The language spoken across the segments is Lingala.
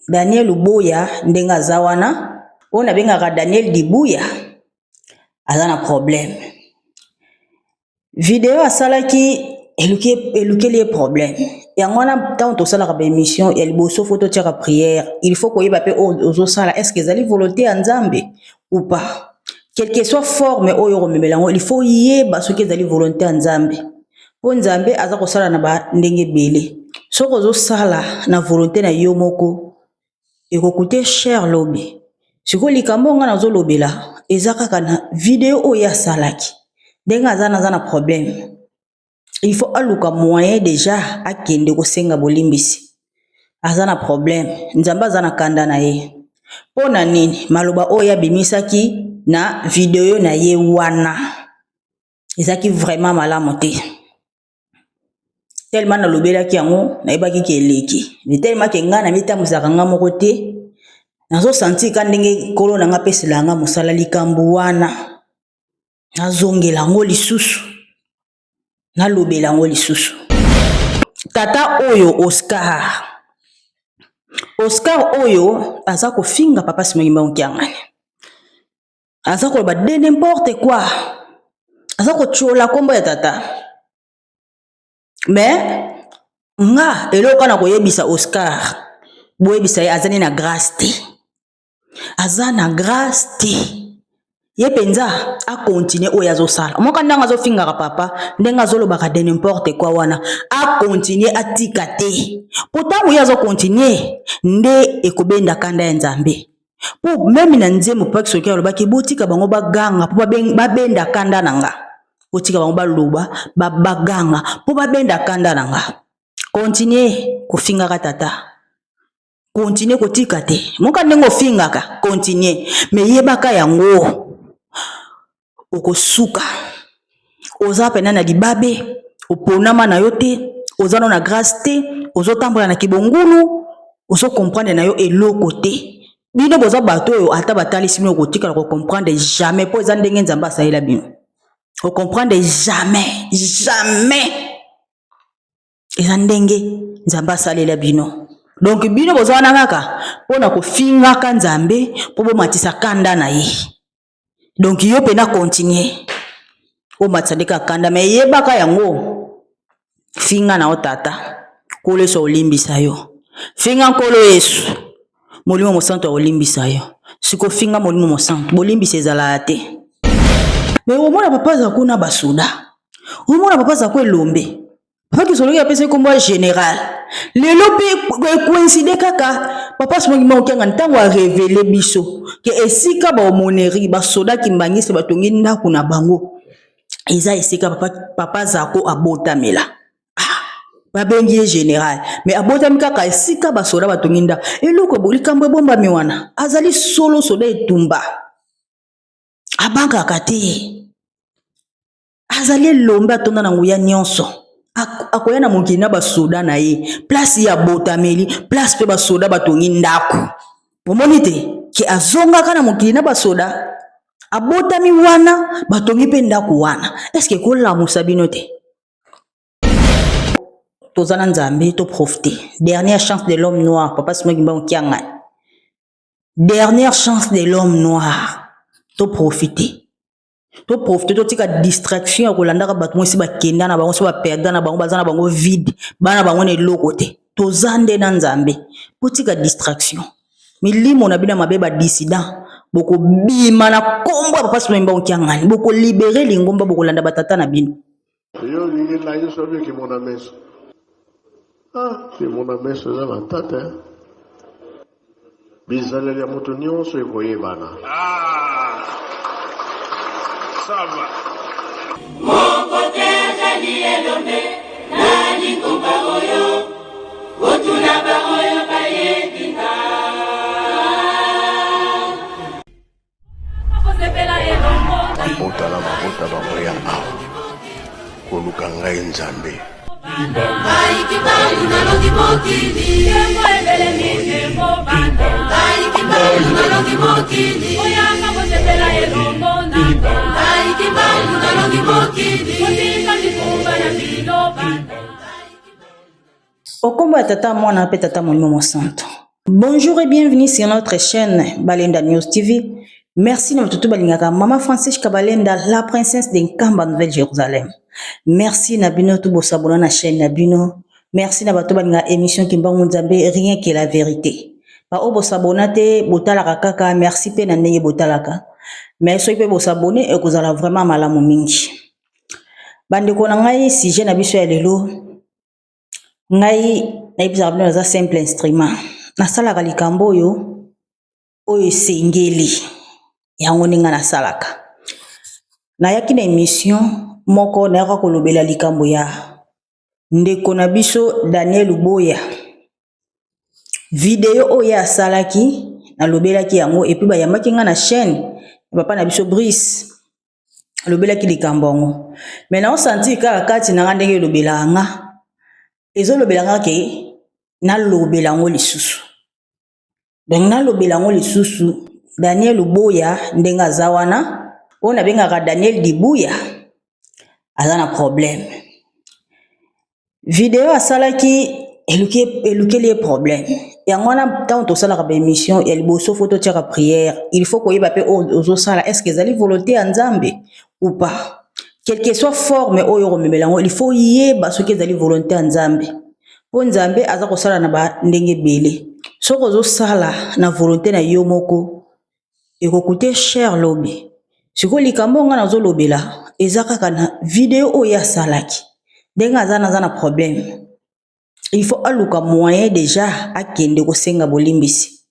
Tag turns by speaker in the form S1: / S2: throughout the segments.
S1: Daniel Uboya ndenga zawana on abengaka Daniel Dibuya azana problème vidéo asalaki eluke les problèmes yango wana tant to sala ka émission ya liboso photo tia prière il faut koyeba pe ozo sala est-ce que ezali volonté ya Nzambe ou pas quelle que soit forme oyo komemelango il faut yeba soki ezali volonté ya Nzambe po Nzambe aza kosala na ba ndenge belé soko ozo sala na volonté na yo moko ekoute cher lobi siko likambo nga nazo lobela ezaka kana vidéo oyo asalaki ndenga aza na problème il faut aluka moyen déjà akende kosenga bolimbisi azana problème Nzamba azana kanda na ye pona nini maloba oyo abimisaki na vidéo na ye wana ezaki vraiment malamu te tellement na lobelaki yango na yebaki keleki mais tellement ke nga na mitamuzaka nga moko te nazo senti ka ndenge kolo na nga pesela nga musala likambo wana nazongela ngo lisusu na lobela ngo lisusu tata oyo Oscar oyo aza kofinga papa Simongimba Okiangani aza ko ba de n'importe quoi aza ko chola kombo ya tata mais nga eloka na koyebisa Oscar boyebisa ye azani na grâce te azana grâce te ye penza a continuer oyo azosala moka ndanga azofinga papa ndenga azolobaka de n'importe quoi wana a continuer atika te pourtant oyo azo continuer nde ekobenda kanda ya Nzambe po même na nzembo pa kisoki alobaki botika bango baganga po babenda kanda nanga botika bango baloba baganga po babenda kanda nanga continuer kofinga tata continuer kotika te moka ndengo fingaka continuer mais yebaka yango okosuka oza pena na libabe oponama na yo te ozana na grâce te ozotambola na kibongulu ozo comprendre na yo eloko te bino boza bato oyo ata batalisi bino kotika ko comprendre jamais po eza ndenge Nzamba asalela bino o comprendre jamais eza ndenge Nzamba asalela bino donc bino boza wana kaka pona kofinga ka Nzambe po bomatisa kanda na ye donc yo pena continuer o matsandeka kanda mais yebaka yango finga na otata kole so olimbisa yo finga nkolo Yesu molimo mosanto olimbisa yo siko finga molimo mosanto bolimbisa ezala te mais au moins papa za kuna basuda au moins papa za ko elombe papa ki soloki apese kombo général lelo pe coïncide kaka papa Simongimba Okiangani ntango a révéler biso ke esika ba moneri ba soda ki mbangise batongi ndako na bango eza esika papa zako abotamela babengi général mais abotami kaka esika ba soda batongi nda eloko bolikambo bomba miwana azali solo soda etumba abanga kate azali lombe atonda na nguya nyonso akoya na mokili na basoda na ye place ya botameli place pe basoda batongi ndako bomoni te ke azongaka na mokili na basoda abotami wana batongi pe ndako wana est-ce que kolamusa bino te tozana Nzambe to profiter dernière chance de l'homme noir papa Simongimba Okiangani dernière chance de l'homme noir to profiter to tika distraction kolandaka bato mosi bakenda na bango so ba perdre na bango bazana bango vide bana bango ne lokote to zande na Nzambe po tika distraction milimo na bina mabeba dissident boko bima na kombo papa Simongimba Okiangani boko libérer lingomba boko landa batata na bino
S2: yo lingi la yo sobe ki mon ameso ki mon ameso za na tata bizaleli ya moto nyonso ekoyebana ça va.
S3: Mon côté, j'ai elombe, nani kumba oyo, otuna ba oyo bayedina.
S2: Mabota la mabota bamoya awa, koluka ngai Nzambe.
S3: Baiki bangu na longi mokili, yemo ebele mine mo banda. Baiki bangu na longi mokili, oyanga bosepela elombo nanga. Baiki bangu na longi mokili, otika mikumba na bilo banda.
S1: Okombo ya tata mwana pe tata molimo mosanto Bonjour et bienvenue sur notre chaîne Balenda News TV. Merci na tutu balingaka Mama Francisca Balenda, la princesse de Nkamba Nouvelle-Jérusalem. Merci na bino tu bosabona na chaîne na bino. Merci na bato balinga émission Kimbangu Nzambe, rien que la vérité. Ba obo sabonate botalaka kaka, merci pe na ndenge botalaka. Mais soki pe bosabone e kozala vraiment malamu mingi. Bandeko na ngai sujet na biso ya lelo. Ngai na ibisa bino za simple instrument. Na salaka likambo oyo sengeli. Yango ninga na salaka. Na yaki na émission moko na yaka kolobela likambo ya ndeko na biso Daniel Luboya. Video oyo asalaki na lobelaki yango epi ba yamaki nga na chaîne papa na biso Brice lobelaki likambo yango. Mais na osenti kaka kati na ndenge lobela nga ezo lobela nga ke na lobela ngo lisusu. Donc na lobela ngo lisusu Daniel Luboya ndenga zawana ona bengaka Daniel Dibuya azana problème. Vidéo asalaki eluke les problèmes. Yango na tant to sala ka émission el boso photo tia prière, il faut koyeba pe ozo sala est-ce que zali volonté en Nzambe ou pas. Quelle que soit forme oyo romemelango, il faut yeba ce que zali volonté en Nzambe. Po Nzambe aza ko sala na ba ndenge belé. Soko ozo sala na volonté na yo moko et coûter cher lobby. Siko likambo nga nazo lobela ezaka kana vidéo oya salaki. Denga zana problème. Il faut aluka moyen déjà akende ko senga bolimbisi.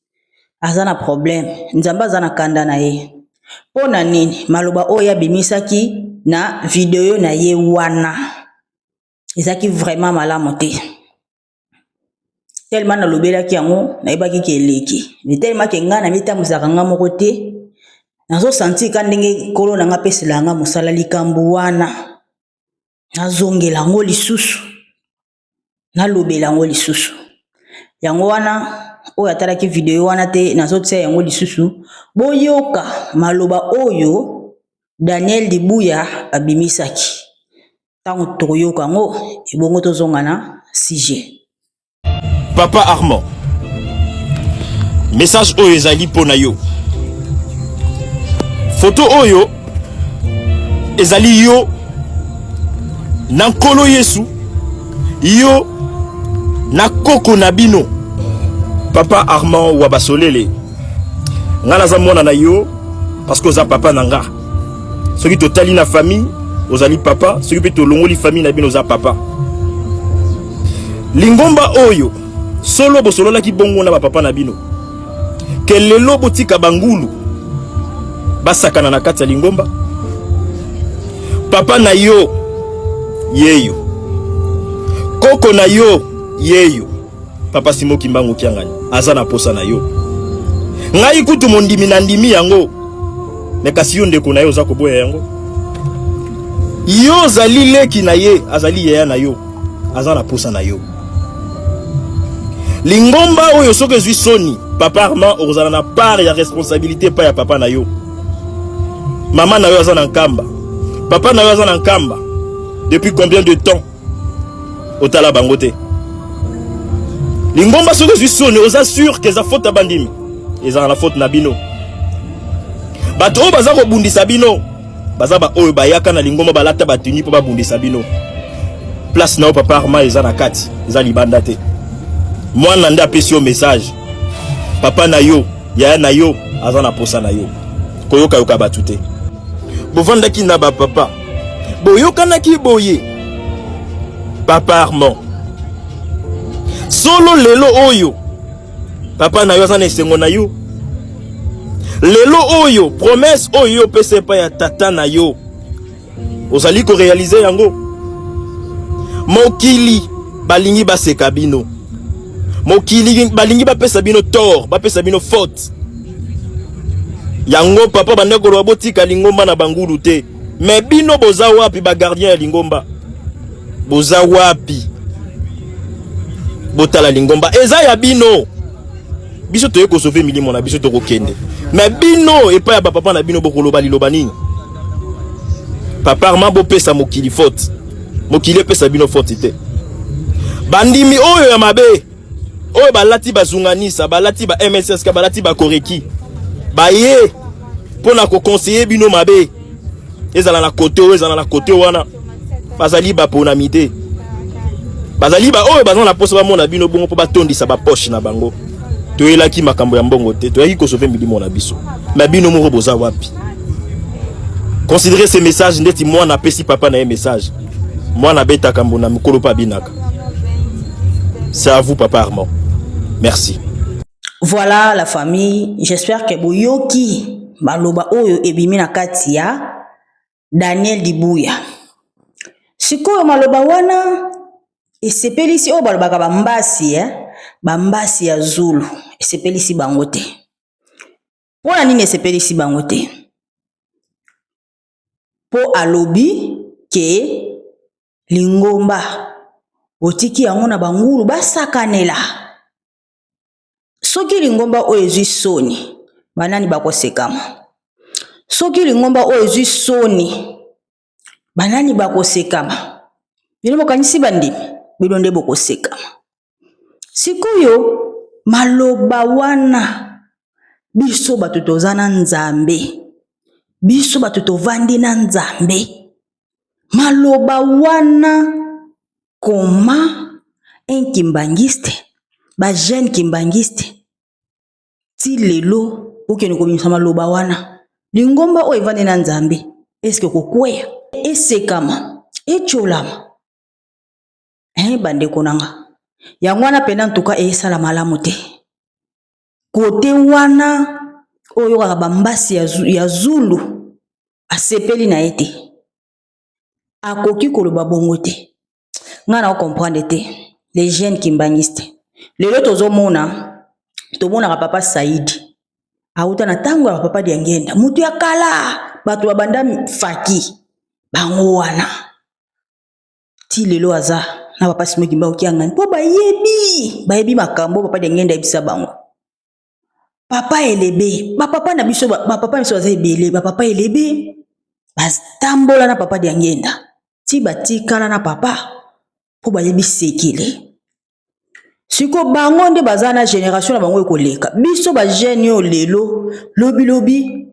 S1: Azana problème. Nzamba zana kanda na ye. Pona nini maloba oya bimisaki na vidéo na ye wana. Ezaki vraiment malamu te. Tellement na lobela ki yango na ebaki ki eleki. Mais tellement ke nga na mita musaka nga moko te. Nazo senti ka ndenge kolo na nga pesela nga musala likambo wana. Nazongela ngo lisusu. Na lobela ngo lisusu. Yango wana oyo atalaki video wana te nazo tsia yango lisusu. Boyoka maloba oyo Daniel Dibuya abimisaki. Tango toyoka ngo ebongo tozonga na sujet.
S4: Papa Armand, message oyo ezali pona yo. Photo oyo ezali yo na nkolo Yesu, yo na koko na bino. Papa Armand Wabasolele, nga naza mwana na yo parce que oza papa na nga. Soki totali na famille ozali papa, soki pe tolongoli famille na bino oza papa. Lingomba oyo solo bosolola ki bongo na papa na bino. Ke lelo botika bangulu basakana na kati ya lingomba. Papa na yo yeyo. Koko na yo yeyo. Papa Simo Kimbangu Kiangani azana posa na yo. Ngai kutu mondimi na ndimi yango. Nekasi yo ndeko na yo za koboya yango. Yo zali leki na ye azali yeya na yo. Azana posa na yo. Lingomba oyo soke zwi soni papa Armand ozala na part ya responsabilité pa ya papa na yo. Maman na yo azana nkamba. Papa na yo azana nkamba. Depuis combien de temps otala bangote. Lingomba soke zwi soni oza sûr que za faute bandimi. Eza na faute na bino. Bato oyo baza ko bundisa bino. Baza ba oyo bayaka na lingomba balata batuni po ba bundisa bino. Place na o papa Armand eza na kati, eza libanda te. Moi nande apesi yo message. Papa na yo, yaya na yo, azana posa na yo. Koyoka yoka batute. Bovanda ki na ba papa. Boyoka na ki boye. Papa Armand. Solo lelo oyo. Papa na yo azana esengo na yo. Lelo oyo, promesse oyo pese pa ya tata na yo. Ozali ko réaliser yango. Mokili balingi baseka bino. Mokili balingi bapesa bino tort, bapesa bino faute. Yango papa bandeko lo botika lingomba na bangulu te. Mais bino boza wapi ba gardien ya lingomba? Boza wapi? Botala lingomba eza ya bino. Biso toye ko sauver milimo na biso to ko kende. Mais bino e pa ya papa na bino bokolo baliloba nini? Papa Armand bo pesa mokili faute. Mokili pesa bino faute te. Bandimi oyo ya mabe. oyo balati bazunganisa balati ba MSSK balati ba koreki baye pona ko conseiller bino mabe ezala na côté oyo ezala na côté wana bazali ba ponamité bazali ba oyo bazana na posa ba mona bino bongo po batondisa ba poche na bango toyelaki makambo ya mbongo te toyaki ko sauver milimo na biso mais bino moko boza wapi. Considérez ces messages ndeti moi na pesi papa na un message moi na beta kambo na mikolo pa binaka. C'est à vous papa Armand. Merci.
S1: Voilà la famille, j'espère que boyoki maloba oyo ebimi na kati ya Daniel Dibuya. Sikoyo maloba wana esepelisi o balobaka bambasi ya Zulu esepelisi bango te. Pona nini esepelisi bango te? Po alobi ke Lingomba otiki yango na bangulu basakanela. Soki Lingomba oyo ezwi soni banani bakosekama. Soki Lingomba oyo ezwi soni banani bakosekama. Bino bokanisi bandimi bino nde bokosekama. Sikoyo maloba wana biso bato tozana Nzambe, biso bato tovandi na Nzambe. Maloba wana koma un kimbangiste ba jeune kimbangiste ti lelo okene kobimisa maloba wana. Lingomba oyo evandi na Nzambe eske kokweya esekama echolama bandeko nanga yango wana pena ntuka esala malamu te. Kote wana oyo kaka bambasi ya Zulu asepeli na ete akoki koloba bongo te. Nga na comprendre te les jeunes kimbangistes lelo tozomona ka papa Saidi auta na tango ya papa Diangenda mutu ya kala bato babanda faki bango wana ti lelo aza na papa Simon Kimba okiangani po bayebi makambo papa Diangenda ebisa bango. Papa elebe papa na biso papa biso aza ebele papa elebe bastambola na papa Diangenda ti batikala na papa po bayebi sekele. Siko bango nde bazana génération na bango ekoleka. Biso ba jeune yo lelo lobi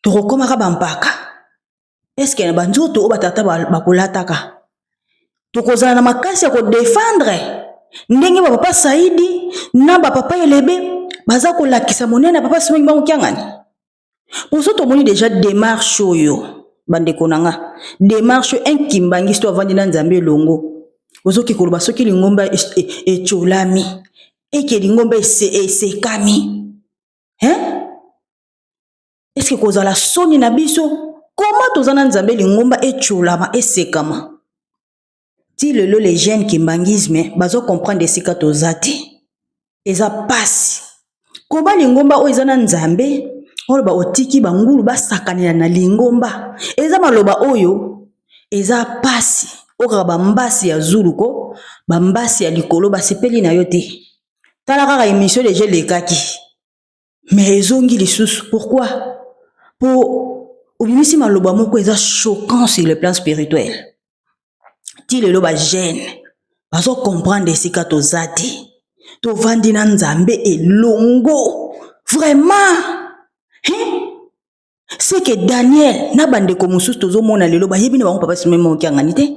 S1: tokokomaka bampaka. Eske na banjoto o batata bakolataka. Tokozana na makasi ya ko défendre ndenge ba papa Saidi na ba papa elebe baza ko lakisa monene papa Simon bango kiangani. Pour ça tomoni déjà démarche oyo bandeko nanga. Démarche un kimbangiste avandi na Nzambe longo. Ozoki koloba soki Lingomba echolami eke Lingomba esekami. Est-ce que kozala soni na biso comment tozana Nzambe Lingomba echolama esekama? Ti lelo les jeunes kimbangisme bazo comprendre esika tozati eza pasi. Koba Lingomba o ezana Nzambe oyo ba otiki bangulu basakanela na Lingomba eza maloba oyo eza pasi. Oka bambasi ya Zulu ko bambasi ya likolo basepeli na yo te. Tala kaka émission de jeux lekaki mais ezongi lisusu. Pourquoi? Pour obimisi maloba moko eza choquant sur le plan spirituel. Ti lelo ba jeune bazo comprendre esika tozati tovandi na Nzambe elongo vraiment. C'est que Daniel na bandeko mususu tozomona lelo bayebi na bango papa Simon Mokiangani te.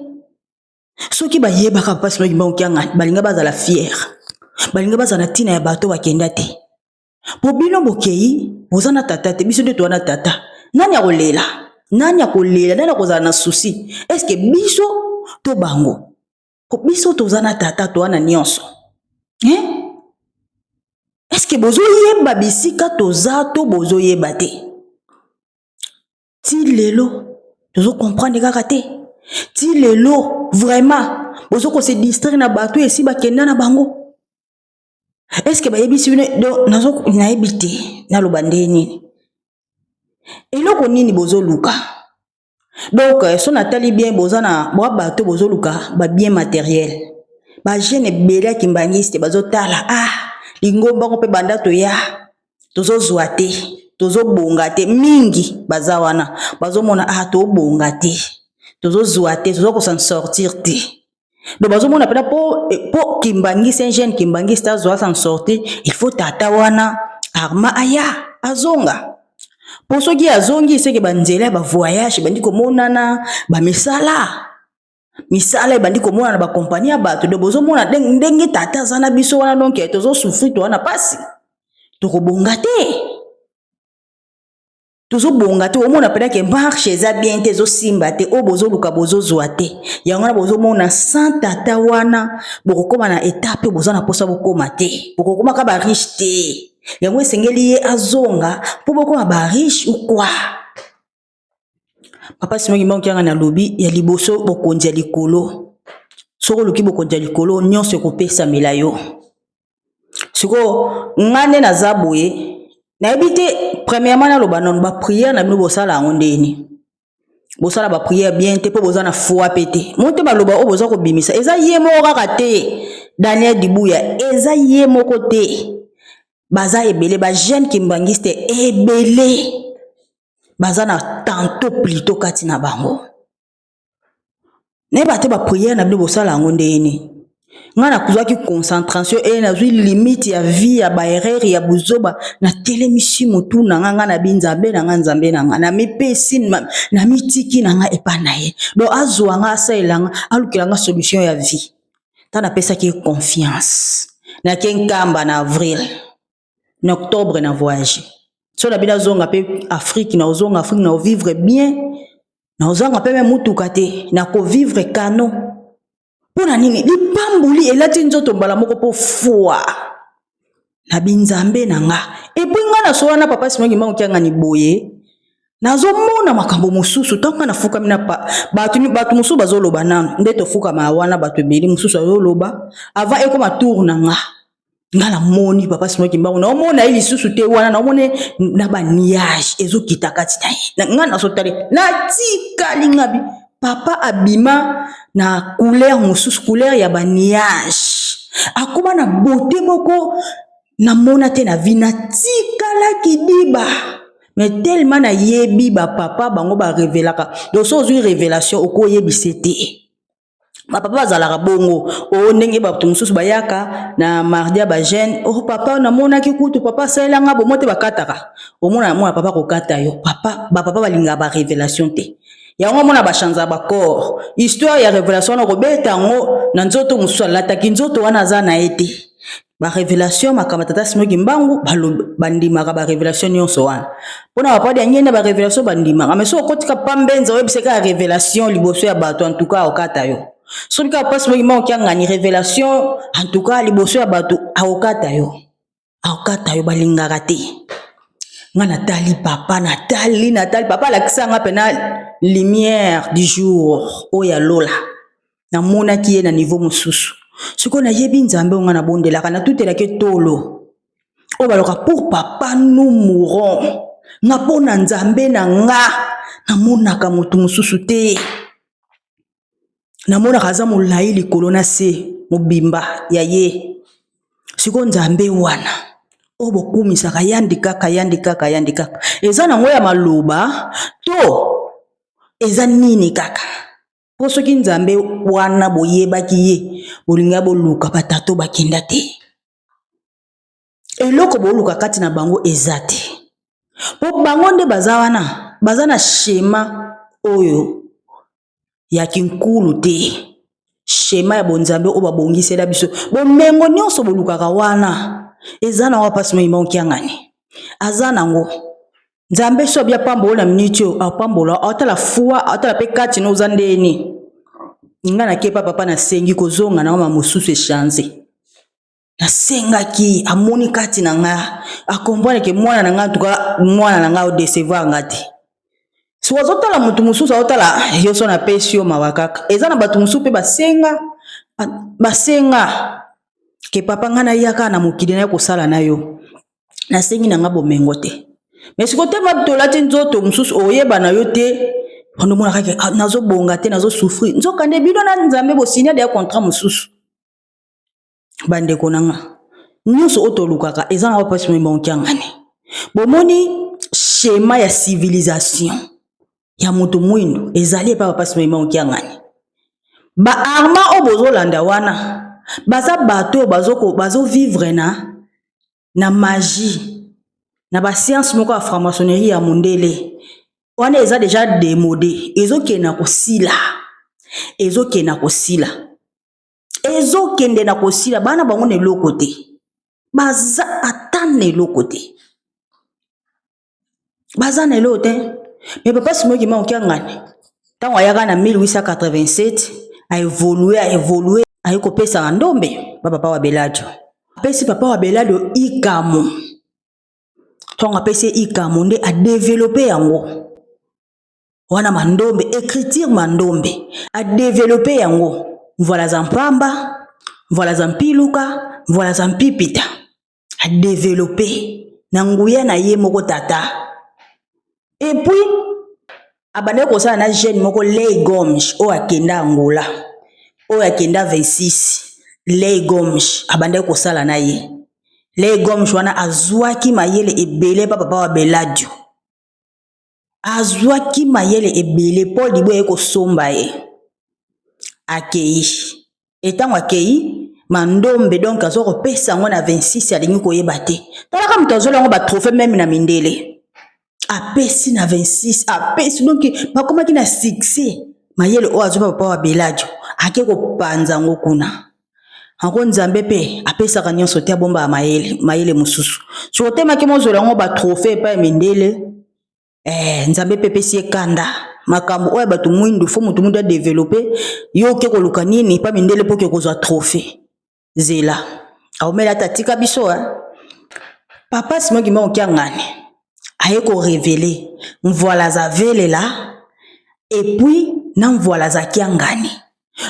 S1: Soki bayebaka papa Simon Mokiangani balinga bazala fier balinga bazala tina ya bato bakenda te. Po bino bokei bozana tata te biso nde toana tata nani akolela nani akozala na souci. Est-ce que biso to bango po biso tozana tata toana nyonso est-ce que bozo yeba bisika toza to bozo yeba te? Ti lelo tozo comprendre kaka te. Ti lelo vraiment bozo ko se distraire na bato esi bakenda na bango. Est-ce que bayebi sibine do nazo nayebi te na lobande nini eloko nini bozo luka? Donc so natali bien bozana bo bato bozo luka ba bien matériel ba jeune bela kimbangiste bazo tala Lingomba ko pe banda to ya tozo zuate tozo bonga te mingi bazawana bazo mona to bonga te tozo zuate tozo ko s'en sortir te Donc bazomona pena po Kimbangi Saint-Jean Kimbangi Stars doit s'en sortir, il faut tata wana Arma aya azonga. Po soki azongi c'est que banzela ba voyage bandi komonana ba misala bandi komonana ba compagnie ya bato de bozomona ndenge tata zana biso wana donc tozo souffrir to wana pasi to kobonga te. Toujours bonga te omona pena ke marche eza bien te zo simba te o bozo luka bozo zwa te yango na bozo mona sans tata wana bokoma na étape bozo na posa bokoma te bokoma ka ba riche te yango esengeli ye azonga po bokoma ba riche ou quoi. Papa Simon Kianga na lobi ya liboso bokonja likolo soko luki bokonja likolo nyonso kopesa melayo siko ngane na zaboye. Na ebite premièrement na loba non ba prière na bino bosala ngondeni bosala ba prière bien te po bozana foi pété monte ba loba o boza ko bimisa eza yemo kaka te Daniel Dibuya eza yemo côté baza ebele ba jeune kimbangiste ebele baza na tantôt plutôt kati na bango ne bate ba prière na bino bosala ngondeni ngana kuzwaki concentration et na zui limite ya vie ya ba erreur ya buzoba na télémission mutu na nga na binzambe na nga nzambe na nga na mipesi na mitiki na nga epanaye do azwa nga asailanga alukela nga solution ya vie tana pesa ki confiance na kenkamba na avril na octobre na voyage so na bina zonga pe Afrique na ozonga Afrique na vivre bien na ozonga pe même mutuka te na ko vivre kano. Pona nini lipambuli elati nzoto mbala moko po foi na binzambe na nga epinga na so wana papa Simon Kianga ni boye nazomona makambo mususu tonga na fuka mina pa batu mususu bazoloba nanu ndeto fuka ma wana batu ebeli mususu azoloba ava ekoma tour na nga ngala moni papa Simon Kianga na omona ili susu te wana na omone na ba niage ezokita kati na nga na so tale na tika lingabi papa abima na couleur mususu couleur ya ba nuage akoma na beauté moko na mona te na vina tikala kidiba mais tellement na yebi ba papa bango ba révélaka donc so zui révélation oko yebi c'était ba papa bazalaka bongo o ndenge ba mususu bayaka na mardia ba jeune o papa na mona ki kutu papa selanga bo mote bakataka o mona papa ko kata yo papa ba papa balinga ba révélation te yango mona ba chanza ba corps histoire ya révélation na kobeta ngo na nzoto mususu lataki nzoto wana za na ete ba révélation makamba tata Simon Kimbangu bandima ka ba révélation nyonso wana pona ba padi nyenda ba révélation bandima mais so kotika pambenza webseka révélation liboso ya bato en tout cas okata yo so bika pas Simon Kianga ni révélation en tout cas liboso ya bato okata yo balingaka te nga Nathalie papa Nathalie papa la kisanga pena lumière du jour oya lola na mona ki na niveau mususu siko na yebi nzambe nga na bondela kana tutela ke tolo o baloka pour papa nous mourons nga pona nzambe na nga na mona ka mutu mususu te na mona kaza mulai likolo na se mobimba ya ye siko nzambe wana obo kumisa kayandika eza na ngoya maloba to eza nini kaka po soki nzambe wana boyebaki ye bolinga boluka batato bakenda te eloko boluka kati na bango eza te po bango nde baza na schéma oyo ya kinkulu te schéma ya bonzambe o babongisela biso bomengo nyonso bolukaka wana ezana wa pasi Simon Kianga azana ngo nzambe so bia pambola minitio apambola atala fuwa atala pe kati no zandeni ngana kepa papa na sengi kozonga na mama mususu echanze na senga ki amoni kati na nga akombwana ke mwana na nga tuka mwana na nga o décevoir ngati so azotala mutu mususu azotala yoso na pesio mawakaka ezana batu mususu pe basenga ke papa ngana yaka na mokili na kosala na yo na sengi na nga bomengo te mais siko te mabitolati nzoto mususu oyeba na yo te ondo mona kake nazo bonga te nazo souffrir nzoka nde bino na nzambe bo signer des contrats mususu bande konanga nyonso otolukaka ezana wa pasi Simon Kianga bomoni schéma ya civilisation ya moto mwindo ezali pa papa Simon Kianga ba arma o bozolanda wana baza bato bazo vivre na magie na ba science moko ya franc-maçonnerie ya mondele wana eza déjà démodé ezokena kosila bana bango na eloko te baza atane eloko te baza na eloko te mais papa Simoki Mangokia ngani ntango ayaka na 1887 a évolué aye kopesa ndombe ba papa wa Beladio apesi papa wa Beladio ikamo ntango apesi ikamo nde a développé yango wana mandombe écriture mandombe a développé yango voilà za mpamba voilà za mpiluka voilà za mpipita a développé na nguya na ye moko tata et puis abande kosala na jeune moko Lei Gomsh o akenda Angola o akenda 26 Lei Gomsh abande kosala na ye Lei Gomsh wana azwaki mayele ebele pa papa wa Beladio azwaki mayele ebele Paul Dibo ye kosomba ye akei etango akei mandombe donc azoko pesa ngo na 26 alingi koyeba te talaka muto azolango ba trophée même na mindele apesi na 26 apesi donc bakomaki na succès mayele o azoba papa wa Beladio ake kopanza ngo kuna ango nzambe pe apesaka nyonso te abomba mayele mususu sotemaki mozola ngo ba trophée pa mindele nzambe pe pesi ekanda makambo oyo bato mwindu fo mutu mundu a développer yo ke koluka nini pa mindele po ke kozwa trophée zela aomela tatika biso papa Simoki Mangokia ngani aye ko révéler mvoila za velela et puis na mvoila za kiangani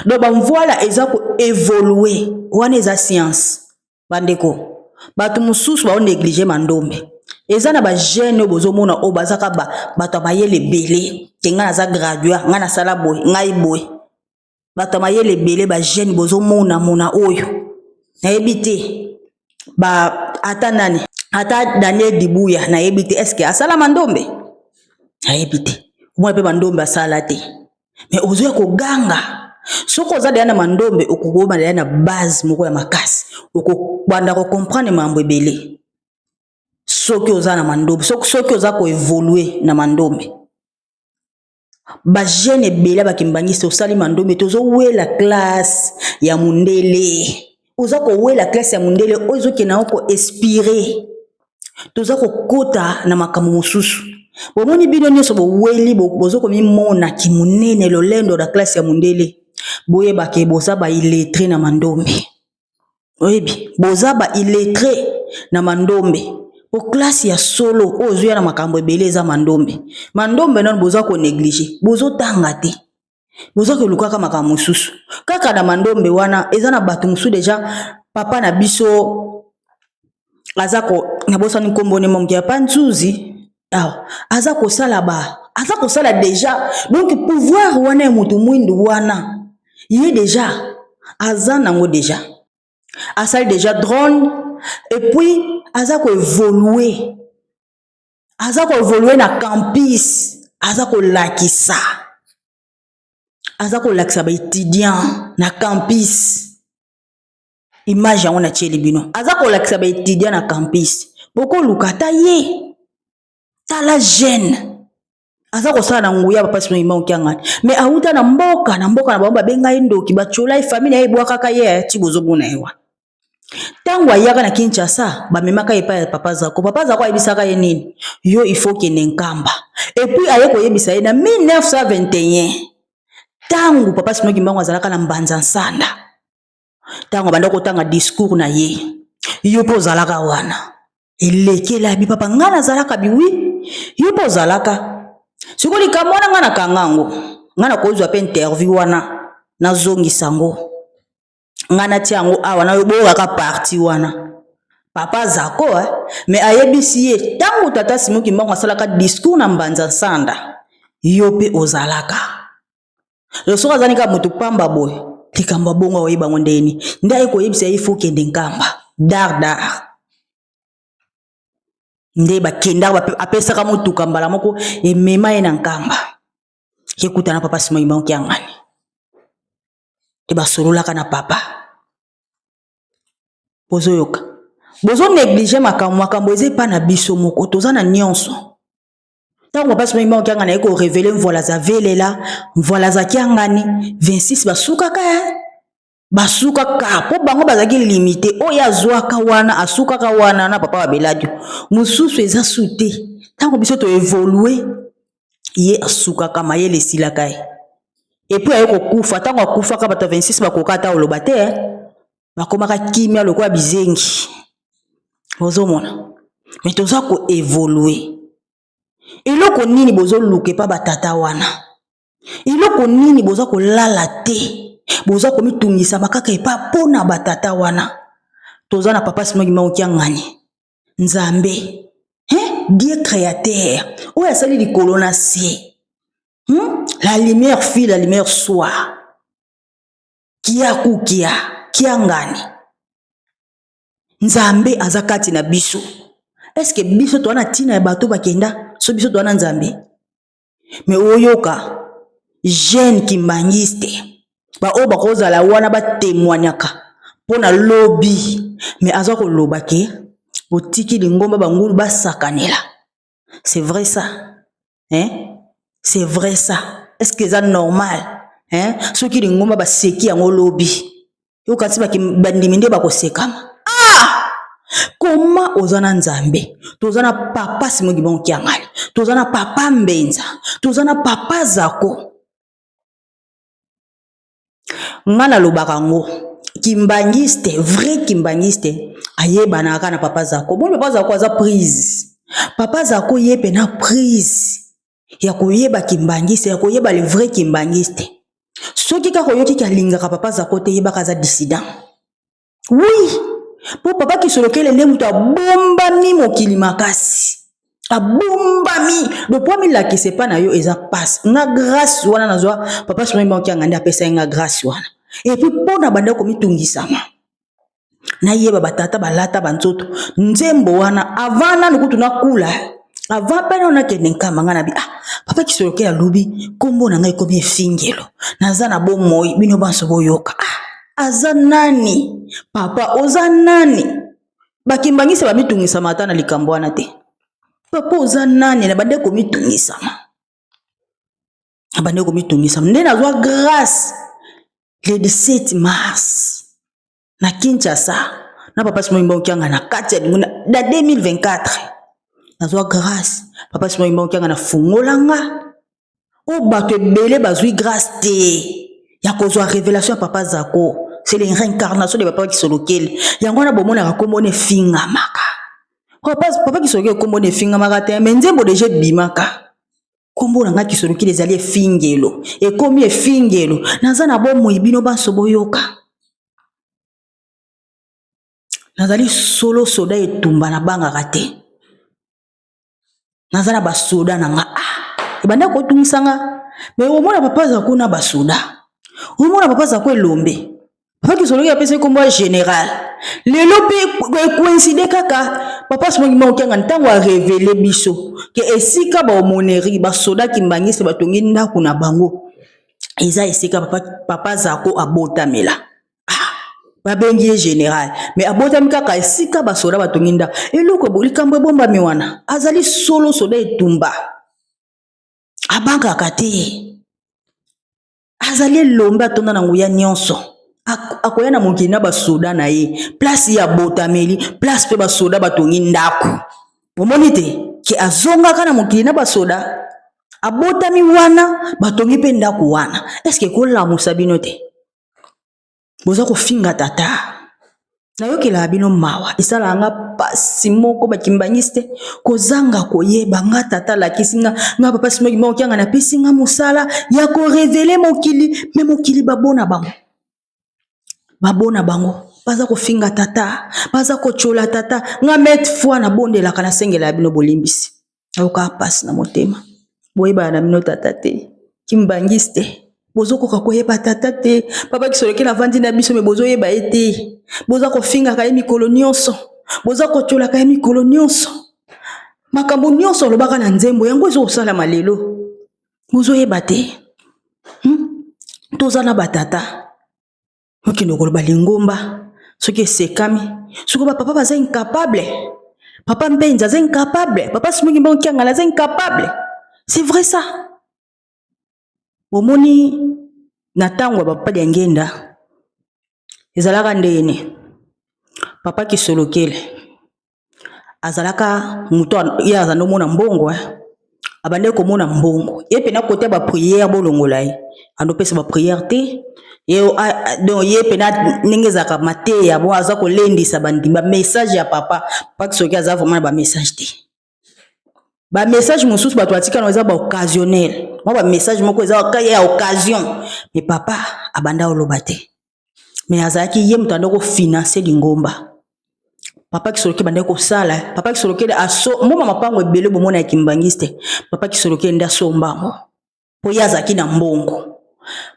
S1: donc ba mvoila eza ko évoluer wana eza science bandeko bato mususu ba négliger mandombe eza na ba jeune bozomona o bazaka bato mayele belé kenga na za graduat nga na sala boy ngai boy bato mayele belé ba jeune bozomona mona oyo na ebité ba atanani ata Daniel Dibuya na ebité est-ce que asala mandombe na ebité moi pe mandombe asala te mais ozoya ko ganga soko za na mandombe okugoma na base moko ya makasi okubanda ko comprendre mambo ebele soki oza na mandombe soki oza ko évoluer na mandombe ba jeune ebele bakimbangisi osali mandombe tozo wela classe ya mundele oza ko wela classe ya mundele ozo kena ko inspirer toza ko kota na makambo mususu bomoni bino nyoso bo weli bozo ko mimona kimunene lolendo la classe ya mundele boye bake boza ba illettré na mandombe oyebi boza ba illettré na mandombe po classe ya solo ozo ya na makambo ebele za mandombe non boza ko négliger bozo tanga te bozo ko lukaka makambo mususu kaka na mandombe wana eza na bato musu deja papa na biso azako na bosa ni kombone mongi ya panzuzi azako sala déjà donc pouvoir wana mutu mwindu wana il déjà azanango déjà asali déjà drone et puis azako évoluer na campus azako lakisa ba étudiant na campus image yango na tieli bino azako lakisa ba étudiant na campus boko lukata ye tala jeune azako sala na nguya papa Simoki Mangokia ngani mais auta na mboka na bango babenga ndoki bachola ifamili ya ebwa kaka ye ti bozobona ewa tango ayaka na Kinshasa bamemaka epa ya papa zako ayebisaka ye nini yo il faut kende nkamba et puis aye koyebisa ye na 1921 tango papa Simoki Mangokia azalaka na Mbanza Nsanda tango banda kotanga discours na ye yo po zalaka wana elekela bi papa ngana zalaka biwi yo po zalaka sikoli kamona ngana kangango ngana kozwa pe interview wana na zongi sango ngana tiango awa na yoboka ka parti wana papa zako mais ayebisi ye tango tata Simoki Mangokia asalaka discours na Mbanza Nsanda yo pe ozalaka le soka zanika mutu pamba boy tikamba bongo oyeba ngondeni ndaye koyebisa ye faut kende nkamba dar nde bakenda apesaka mutuka mbala moko emema ye na nkamba yekuta na papa Simoki Mangokia ngani te basololaka na papa. Bozoyoka. Bozo néglige makambo eze pa na biso moko toza na nyonso. Tango papa sima ima okianga na eko révéler mvola za velela, mvola za kiangani 26 basukaka basukaka po bango bazaki limité oya zwaka wana asukaka wana na papa wa beladio. Mususu eza sute. Tango biso to évoluer ye asukaka mayele silaka ye. Et puis ayeko kufa tango akufa ka bata 26 bakokata oloba te bakomaka kimia lokola bizengi. Bozomona. Mais toza ko évoluer. Eloko nini bozo luke pa batata wana. Eloko nini boza ko lala te. Boza ko mitungisa makaka epa pona batata wana. Toza na papa simoki maokiangani. Nzambe. Dieu créateur. Oya sali likolo na se. La lumière fille, la lumière soit. Kia kukia, kia ngani. Nzambe azakati na biso. Est-ce que biso to ana tina ya bato bakenda so biso to ana nzambe? Mais oyoka jeune kimbangiste. Ba o bakoza la wana ba témoignaka pona lobby mais azako lobake botiki lingomba bangulu ba sakanela. C'est vrai ça? C'est vrai ça. Est-ce que c'est normal? Ceux qui lingomba ba seki yango lobby. Yo kati ba bandiminde ba kosekama. Comment ozana nzambe? Tozana papa simoki bon kiangali. Tozana papa mbenza. Tozana papa zako. Ngana lobakango. Kimbangiste, vrai kimbangiste. Ayeba na kana papa zako. Bon papa zako aza prise. Papa zako yebe na prise. Ya koyeba kimbangiste, ya koyeba le vrai kimbangiste. Soki ka koyoki kalingaka papa zako te yeba kaza dissident. Oui. Po papa ki solokele le mutu abombami mokili makasi. Abombami. Le poids la ki sepa na yo eza passe. Nga grâce wana na zwa papa sima mba okianga apesa nga grâce wana. Et puis pona banda ko mitungisama. Na yeba batata balata banzoto. Nzembo wana avana nukutu na kula. Avant pena on a kende nkama nga na bi papa ki solokele lobi kombo na ngai komi efingelo. Naza na bo moi bino banso boyoka. Aza nani? Papa oza nani? Bakimbangisa ba mitungisa mata na likambo wana te. Papa oza nani na bande ko mitungisa ma. Bande ko mitungisa. Nde na zwa grâce le 17 mars na Kinshasa na papa simo imba okianga na kati ya na 2024. Na zwa grâce papa simo imba okianga na fungolanga. O bato ebele bazwi grâce te. Ya kozwa révélation papa zako. C'est les réincarnations de papa qui sont locales. Yango na bomona ka komone finga maka. Papa qui sont locales komone finga maka te mais nzembo déjà bimaka. Kombo na nga ki sont locales les alliés fingelo. Et komi fingelo. Naza na bomo ibino banso boyoka. Nazali solo soda etumba na banga kate. Naza na basoda na nga. Ebanda ko tungisanga. Mais au moins papa zako na basoda. Au moins papa zako elombe. Papa qui soloki apesa kombo général. Lelo pe coïncide kaka papa simoki maokianga ntango a révéler biso ke esika ba omoneri ba soda kimbangisi batongi ndaku na bango. Eza esika papa zako abotamela. Ba bengi général mais abotami kaka esika ba soda batongi nda. Eloko bolikambo bomba miwana. Azali solo soda etumba. Abanga kate. Azali lomba tonda na nguya nyonso. Akoya na mokili na basoda na ye place ya botameli place pe basoda batongi ndako omoni te ke azongaka na mokili na basoda abotami wana batongi pe ndako wana est-ce que kolamusa bino te boza kofinga tata nayokela bino mawa esala nga pasi moko bakimbangiste kozanga koyeba nga tata lakisinga nga papa simoki maokianga na pesinga mosala ya ko révéler mokili me mokili babona bango babona bango baza ko finga tata baza ko chola tata nga met fois na bondela kana sengela bino bolimbisi ayoka passe na motema boyeba na bino tata te kimbangiste bozo ko koyeba tata te papa ki soleke la vandi na biso me bozo yeba ete boza ko finga ka mikolo nyonso boza ko chola ka mikolo nyonso makambo nyonso lobaka na nzembo yango ezo sala malelo bozo yeba te tozana batata okende koloba lingomba soki esekami soki papa baza incapable, papa Mbenza aza incapable, papa Simoki Mbangu Kiangala aza incapable. C'est vrai ça. Bomoni na ntango ya papa ya ngenda ezalaka ndene papa Kisolokele azalaka muto ye azana mona mbongo abande komona mbongo ye pena kote ba prière bolongola ye andopesa ba prière te ye donc ye pena ningezaka mate ya bo aza kolendisa bandimba message ya papa Kisolokele aza vraiment ba message te ba message mosusu bato atika no eza ba occasionnel mo ba message moko eza ya occasion mais papa abanda oloba te mais azaki ye mutanda ko financer lingomba papa Kisolokele bande ko sala papa Kisolokele aso mo mapango ebele bomona ya kimbangiste papa Kisolokele nda sombango po yazaki na mbongo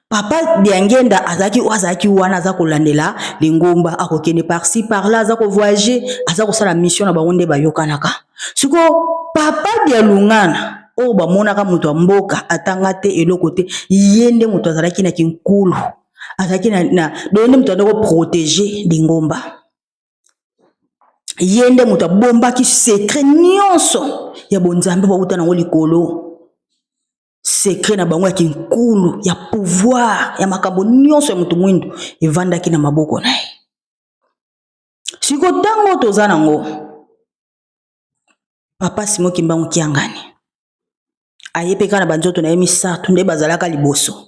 S1: papa Diangenda azaki wana aza kolandela lingomba akokende par-ci par-là aza ko voyager aza ko sala mission na bangonde bayokanaka siko papa dia lungana o bamonaka mutu mboka atanga te eloko te yende mutu azalaki na kinkulu azalaki na donne mutu ndako protéger lingomba yende mutu bombaki secret nyonso ya bonzambe bauta nango likolo secret na bango ya kinkulu ya pouvoir ya makambo nyonso ya mutu mwindu evandaki na maboko na ye siko tango toza nango papa Simoki Mbangu Kiangani ayepeka na banzoto na ye misato nde bazalaka liboso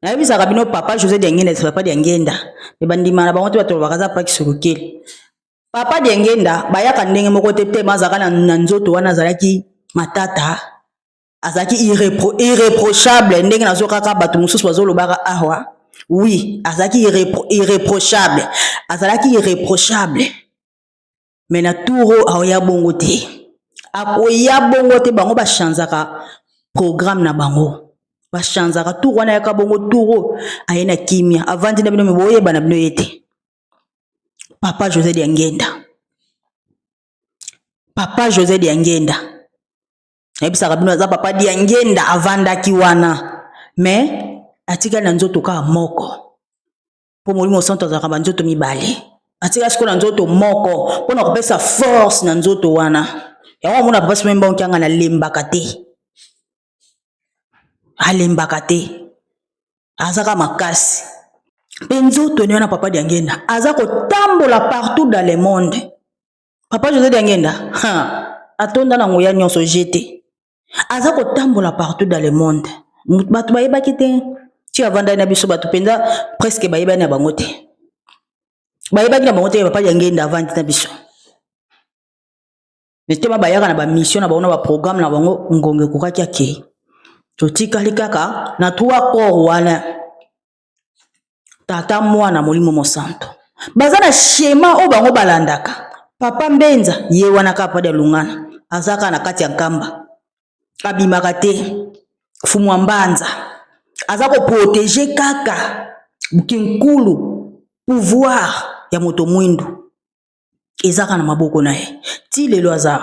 S1: na yebisaka bino papa José Diangenda papa Diangenda me bandima na bango te bato bakaza papa Kisolokele papa Diangenda bayaka ndenge moko te mazaka na nzoto wana azalaki matata azalaki irréprochable ndenge nazo kaka bato mosusu bazolobaka awa oui azalaki irréprochable azalaki irréprochable mais na turo aoya bongo te akoya bongo te bango bashanzaka programme na bango bashanzaka turo wana yaka bongo turo ayena kimia avandi na bino meboyeba na bino yete papa José Diangenda papa José Diangenda ebisaka bino za papa Diangenda avandaki wana mais atika na nzoto ka moko po molimo santo azaka banzoto mibale atika siko na nzoto moko pona kopesa force na nzoto wana yango mona papa Simoki Mbangu Kiangala alembaka te azaka makasi pe nzoto ni wana papa Diangenda aza kotambola partout dans le monde papa José Diangenda atonda na ngoya nyonso jete aza kotambola partout dans le monde bato bayebaki te ti avanda na biso bato penza presque bayebani na bango te bayebaki na bango te papa Diangenda avandi na biso netema bayaka na ba mission na bango na ba programme na bango ngonge kokaki ake totikali kaka na trois corps wana tata mwana molimo mosanto baza na schéma o bango balandaka papa Mbenza ye wana kapa de lungana azaka na kati ya nkamba abimaka te fumwa mbanza aza ko protéger kaka bukinkulu pouvoir ya moto mwindu ezaka na maboko na ye ti lelo aza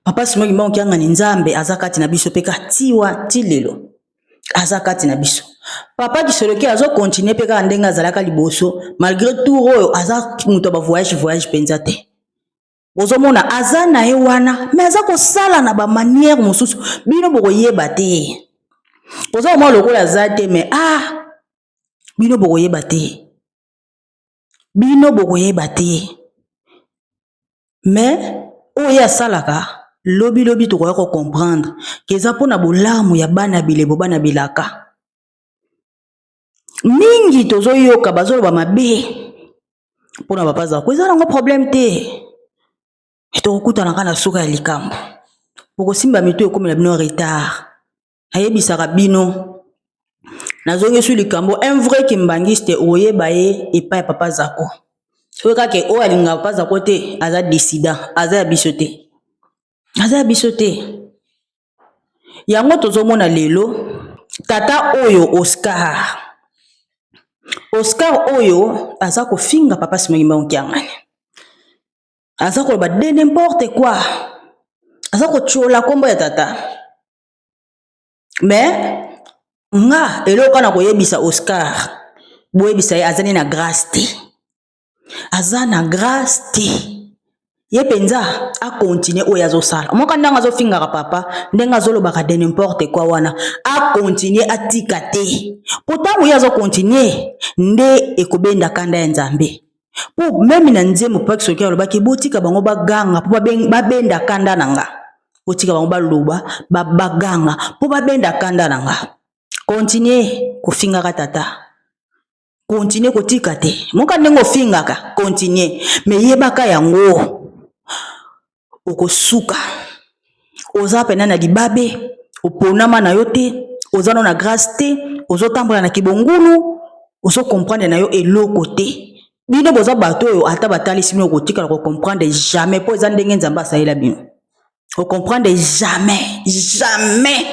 S1: papa Simoki Mbangu Kiangala nzambe aza kati na biso peka tiwa ti lelo aza kati na biso papa Kisolokele azo continuer peka ndenga azalaka liboso malgré tout oyo aza muto ba voyage penza te bozomona aza na ye wana mais aza kosala na ba manière mosusu bino bokoyeba te bozomona lokola aza te mais bino bokoyeba te mais oyo asalaka lobi tokoya ko comprendre keza pona bolamu ya bana bilebo bana bilaka mingi tozoyoka bazoloba mabe pona papa za ko eza nango problème te etokutana kana suka ya likambo bokosimba mito ekomi na bino retard ayebisaka bino nazongi su likambo un vrai kimbangiste oyeba ye epai papa Zako soki kaka oyo alinga papa Zako te aza dissident aza ya biso te yango tozomona lelo tata oyo Oscar oyo aza kofinga papa Simoki Mbangu Kiangala aza koloba de n'importe quoi aza kochola kombo ya tata mais nga eloko na koyebisa Oscar boyebisa ye azali na grâce te. Aza na grâce te. Ye penza a continuer oyo azosala. Moka ndanga azofingaka papa, ndenga azolobaka de n'importe quoi wana. A continuer atika te. Pourtant oyo azokontinue nde ekobenda kanda ya Nzambe. Po même na nzembo pa kisoki alobaki botika bango baganga po babenda kanda nanga. Botika bango baloba baganga po babenda kanda nanga. Continuer kofingaka tata. Continuer kotika te. Moka ndengo fingaka, continuer. Me yebaka yango. Okosuka. Oza pena na libabe, oponama na yo te, ozano na grâce te, ozotambola na kibongulu, ozo comprendre na yo eloko te. Bino boza bato yo ata batalisi bino kotika ko comprendre jamais po eza ndenge Nzambe asalela bino. O comprendre jamais, jamais.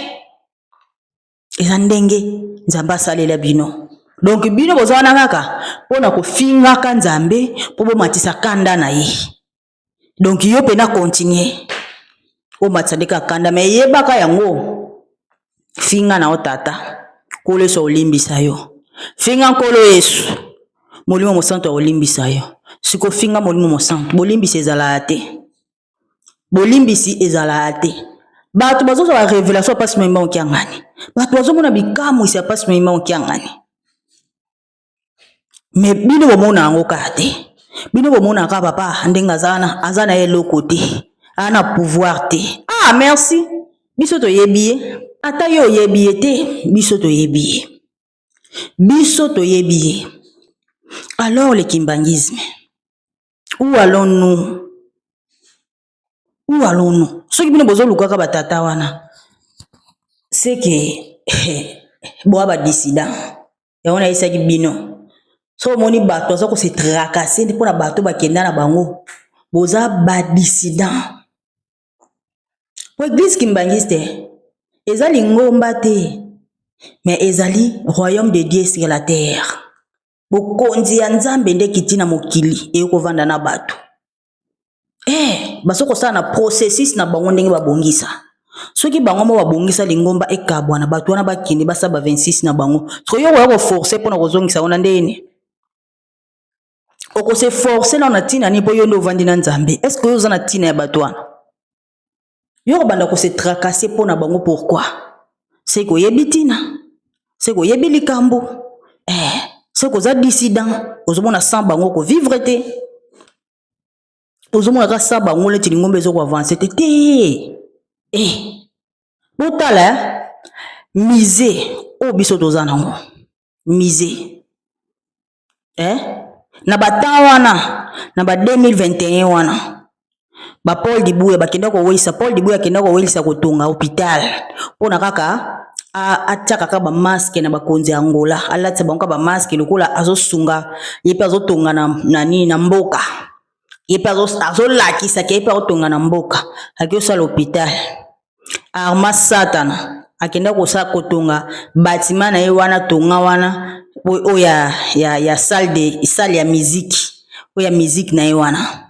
S1: Eza ndenge Nzambe asalela bino. Donc bino boza wana kaka pona kofingaka Nzambe po bomatisa kanda na ye. Donc yo pena continuer. O matsadeka kanda me yebaka yango. Finga na otata. Kole so olimbisa yo. Finga nkolo Yesu. Molimo mosanto olimbisa yo. Siko finga molimo mosanto. Bolimbisi ezala te. Bolimbisi ezala te. Bato bazo la révélation passe même en kiangani. Bato bazo mona bikamu isi passe même en kiangani. Mais bino bomona ngo kate. Bino bomona ka papa ndenga azana eloko te. Ana pouvoir te. Ah merci. Biso to yebiye. Ata yo yebiye te. Biso to yebiye. Biso to yebiye. Alors le kimbangisme. Où allons-nous? Où allons-nous? Ce qui bino bozo lukaka batata wana. C'est que boa ba dissident. Ya ona isa ki bino. So moni bato azo ko se tracasser ndipo na bato bakenda na bango. Boza ba dissident. Po église kimbangiste. Ezali ngomba te. Mais ezali royaume de Dieu sur la terre. Bokonzi ya Nzambe nde kitina mokili eyoko vanda na bato. Basoko sa na processus na bango ndenge babongisa. Soki bango mo babongisa lingomba ekabwa na bato wana bakindi basaba 26 na bango. So yo ko forcer pona kozongisa ona ndene. Oko se forcer na tina ni po yo ndo vandi na Nzambe. Est-ce que yo za na tina ya bato wana? Yo banda ko se tracasser pona bango pourquoi? C'est ko yebitina. C'est ko yebi likambo. C'est que za dissident, ozomona sans bango ko vivre te. Ozomona ka sa bango le tilingombe zo ko avancer te. Botala misé o biso tozana ngo. Misé. Na batawana na ba 2021 wana. Ba Paul Dibuya bakenda ko weisa Paul Dibuya kenda ko weisa ko tonga hôpital. Pona kaka ataka ka ba masque na bakonzi Angola alati banka ba masque lokola azosunga yepe azotonga na nini na mboka yepe azolakisa ke yepe azotonga na mboka akiosa l'hôpital arma satana akenda ko sa kotonga batima na ye wana tonga wana oya ya salle ya musique oya musique na ye wana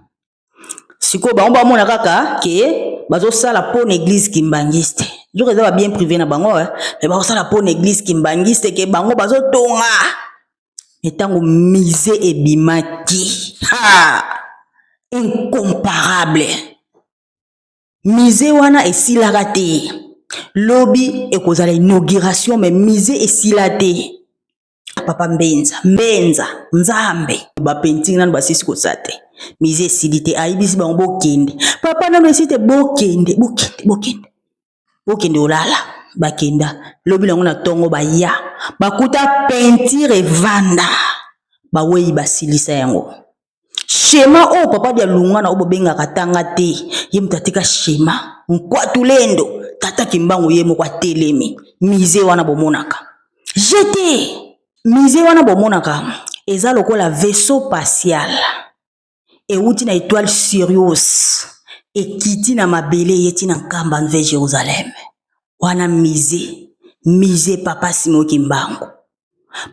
S1: siko ba mona kaka ke bazo sala pour l'église kimbangiste. Je réserve bien privé na bango mais ba sala pour l'église kimbangiste ke bango bazo tonga etango misé et bimaki incomparable misé wana esilaka te lobi ekozala inauguration mais misé esilate papa mbenza Nzambe ba painting na ba sisi ko sate misé esilite aibisi bango bokende papa na mesite bokende olala bakenda lobi lango na tongo baya bakuta peinture evanda bawei basilisa yango schéma o papa dia lunga na obo benga katanga te ye mutatika schéma nkwatu lendo tata kimbango ye moko atelemi misé wana bomonaka jeté misé wana bomonaka eza lokola vaisseau spatial e uti na étoile Sirius et kiti na mabele yeti na nkamba nve Jérusalem wana misé papa Simon Kimbangu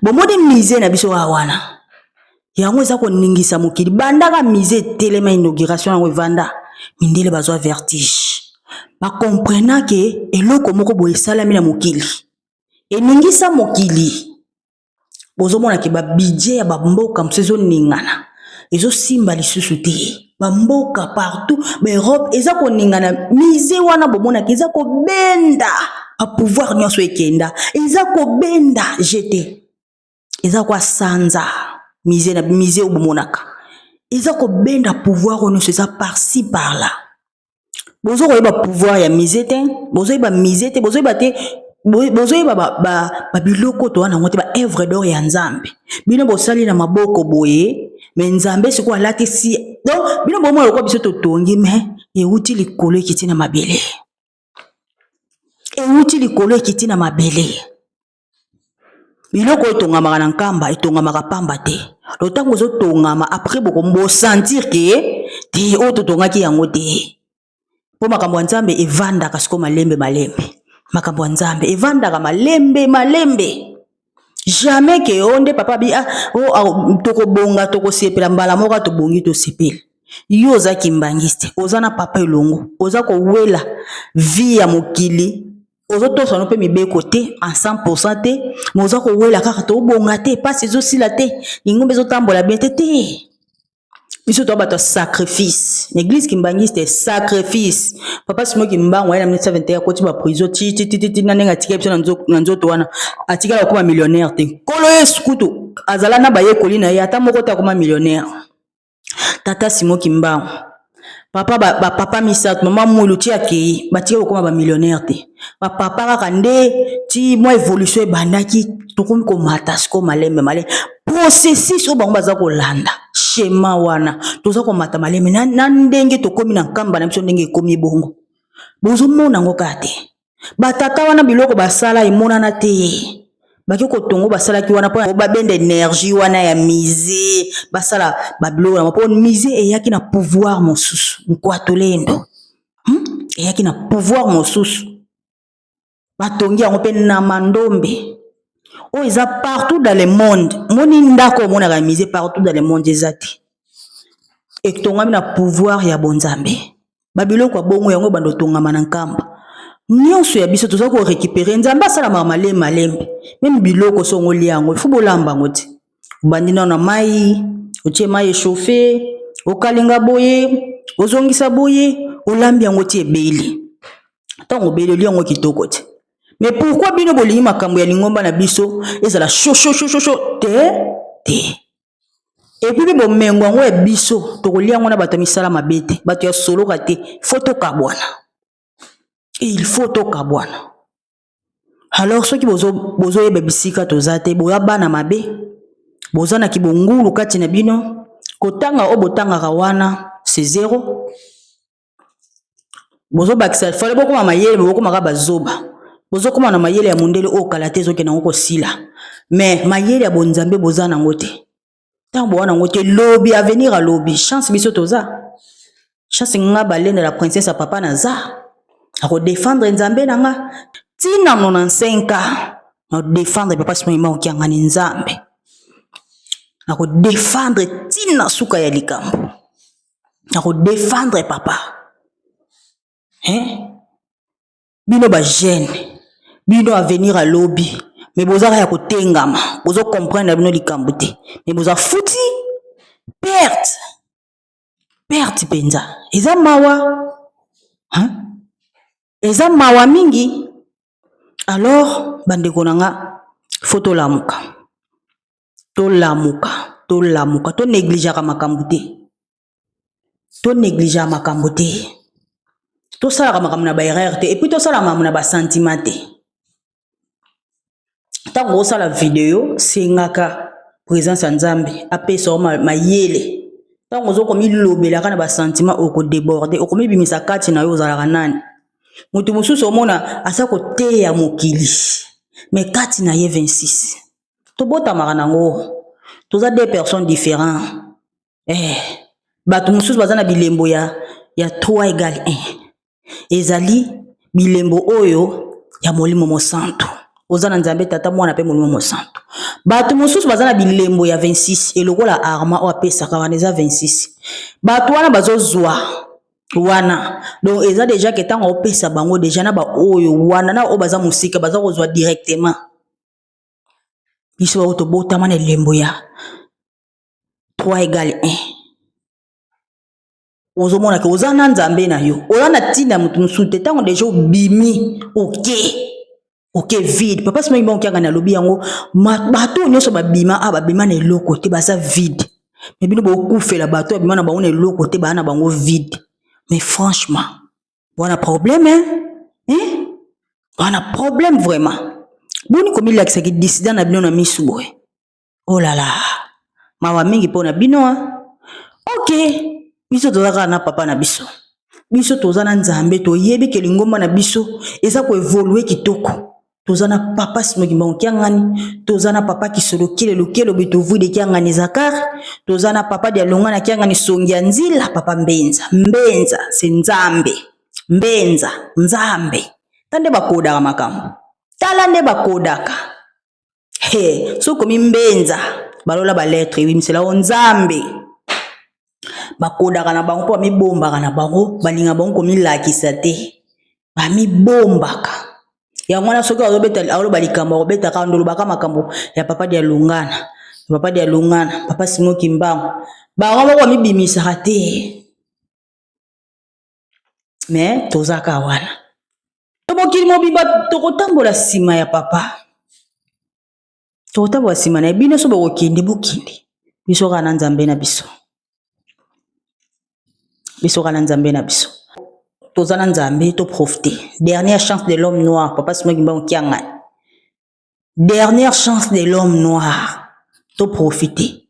S1: bomode misé na biso wana yango eza ko ningisa mokili bandaka misé telema inauguration yango evanda mindele bazwa vertige ba comprena ke eloko moko boye salami na mokili eningisa mokili bozomona ke ba budget ya ba mboka msezo ningana ezo simba lisusu te ba mboka partout ba Europe eza ko ningana mise wana bomona ke eza ko benda a pouvoir nyonso ekenda eza ko benda jeté eza ko sanza mise obomonaka eza ko benda pouvoir nyonso eza par-ci par-là bozo ko yeba pouvoir ya mise te bozo yeba mise te bozo yeba te bozo yeba ba biloko to wana ngote ba œuvre d'or ya Nzambe bino bosali na maboko boye mais Nzambe siko alati si donc bino bomo lokwa biso to tongi mais euti likolo ekiti na mabele euti likolo ekiti na mabele biloko etongama na nkamba etongama pamba te lotango zo tongama après boko sentir que te oto tongaki yango te po makambo ya Nzambe evanda kasiko malembe makambo ya Nzambe evanda malembe jamais que onde papa bi toko bonga toko sepela mbala moka to bongi to sepela yo za kimbangiste ozana papa elongo oza ko wela vie ya mokili ozo to sono pe mibeko te en 100% te moza ko wela kaka to bonga te pas ezo sila te ingombe zo tambola bien te biso to bato sacrifice l'église kimbangiste sacrifice papa simo kimbango ya 1921 ko ti ba prison ti na nenga tika biso na nzoto wana atika ko ma millionnaire te kolo eskutu azala na baye kolina ya ata moko ta ko ma millionnaire tata simo kimbango papa misat mama mulu ti akei batika ko ma ba millionnaire te papa kaka nde ti mo évolution ebandaki to ko mata sko malembe processus o bango baza ko landa schéma wana toza ko mata maleme na ndenge to komi na nkamba na biso ndenge komi bongo bozo mona ngo kate batata wana biloko basala emonana te baki ko tongo basala ki wana po ba bende énergie wana ya mise basala ba biloko na po mise eyaki na pouvoir mosusu nkwatolendo eyaki na pouvoir mosusu batongi yango pe na mandombe oh, ils ont partout dans le monde. Moni ndako mona gamiser partout dans le monde ezati. Et tonga na pouvoir ya bonzambe. Babilo kwa bongo yango bando tonga manankamba. Nyonso ya biso toza ko récupérer nzamba sala malembe. Même biloko songo liango fu bolamba ngoti. Bandina na mai, otie mai chauffer, okalinga boye, ozongisa boye, olambi yango tie beli. Tango beli liango kitoko te. Mais pourquoi bino bolimi makambo ya lingomba na biso ezala chaud te et puis bo mengo ngo ya biso to kolia ngona bato misala mabete bato ya solo kate photo kabwana il faut to kabwana alors soki bozo yeba bisika tozate boya bana mabe bozana kibongulu kati na bino kotanga obotanga kawana c'est zéro bozo bakisa fale boko mama yele boko makaba zoba bozo koma na mayele ya mundele o kalate zoke na ngoko sila mais mayele ya bonzambe bozana ngote tambo wana ngote lobby avenir a lobby chance biso toza chance nga balene la princesse a papa na za ako défendre nzambe nanga tina 95 na défendre papa sima okianga ni nzambe ako défendre tina suka ya likambo ako défendre papa bino ba jeune bino à venir à lobby mais bozara ya kotengama bozo comprendre bino likambo te mais boza futi perte penza eza mawa mingi alors bandeko nanga photo lamuka to négliger makambo te to sala makambo na ba erreur te et puis to sala makambo na ba sentiment te. Tango osala vidéo sengaka présence ya Nzambe apesa mayele tango zo komi lobela kana ba sentiment oko déborder oko mibimisa kati na yo ozalaka nani mutu mususu omona asa ko teya mokili mais kati na ye 26 to bota maranango toza deux personnes différentes batu mususu bazana bilembo ya 3 égale 1 ezali bilembo oyo ya molimo mosantu ozana Nzambe tata mwana pe molimo mosantu batu mosusu bazana bilembo ya 26 elokola arma o apesaka wana eza 26 batu wana bazozwa wana donc eza déjà que tant opesa bango déjà na ba oyo wana na o baza musika baza kozwa directement biso auto botama na lembo ya 3 égale 1 ozomona ke ozana nzambe na yo olana tina mutu nsunte tango deja obimi ok vide papa sima ngimba okianga na lobi yango bato nyonso babima babima na eloko te baza vide mais bino bokufela bato babima na bango na eloko te bana bango vide mais franchement wana problème hein wana problème vraiment boni komi lakisa ki dissident na bino na misu boye oh là là mawa mingi pona bino ok biso tozaka na papa na biso biso tozana nzambe toyebi ke lingomba na biso eza ko évoluer kitoko tozana papa simogimba okiangani tozana papa kisolokile lokelo bitovude kiangani zakar tozana papa dia longana kiangani songia nzila papa mbenza se nzambe mbenza nzambe tande bakodaka makambo tala nde bakodaka so komi mbenza balola ba lettre wimisela o nzambe bakodaka na bango po bamibombaka na bango balinga bango komilakisa te bamibombaka ya mwana soki azobeta aloba likambo akobetaka ndolobaka makambo ya papa dia lungana papa Simoki Mbango bango moko bamibimisaka te mais tozaka wana tobokili mobimba tokotambola nsima ya papa tokotambola nsima na bino so bokokende bokende biso kaka na nzambe na biso tozana nzambe to profiter dernière chance de l'homme noir papa Simoki Mbango kiangani dernière chance de l'homme noir to profiter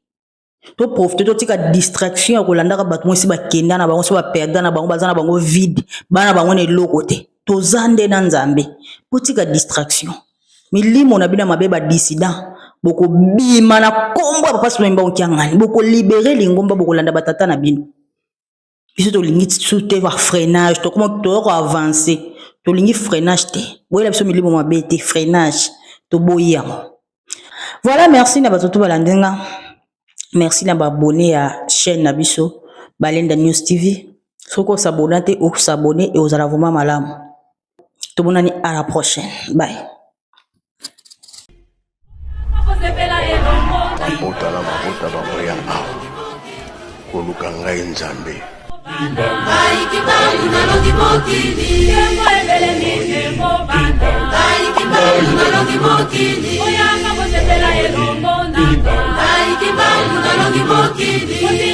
S1: to tika distraction ya kolandaka bato mwesi bakenda na bango so baperda na bango bazana bango vide bana bango na eloko te tozande na nzambe po tika distraction milimo na bina mabeba dissident boko bima na kombo papa Simoki Mbango kiangani boko libérer lingomba boko landa batata na bino biso to lingi soute va freinage to comment to avancer to lingi freinage te boyela biso milimo mabe te freinage to boya voilà merci na batoto balandenga merci na abonné à chaîne na biso Balenda News TV soko s'abonner te ou s'abonner et aux vraiment malamu to bonani à la prochaine bye
S2: mabota bamoya koluka ngai nzambe
S3: Kibangu na longi mokili Kembo ebele mikembo banda Kibangu na longi mokili Oyanga bosepela elongo nanga Kibangu na longi mokili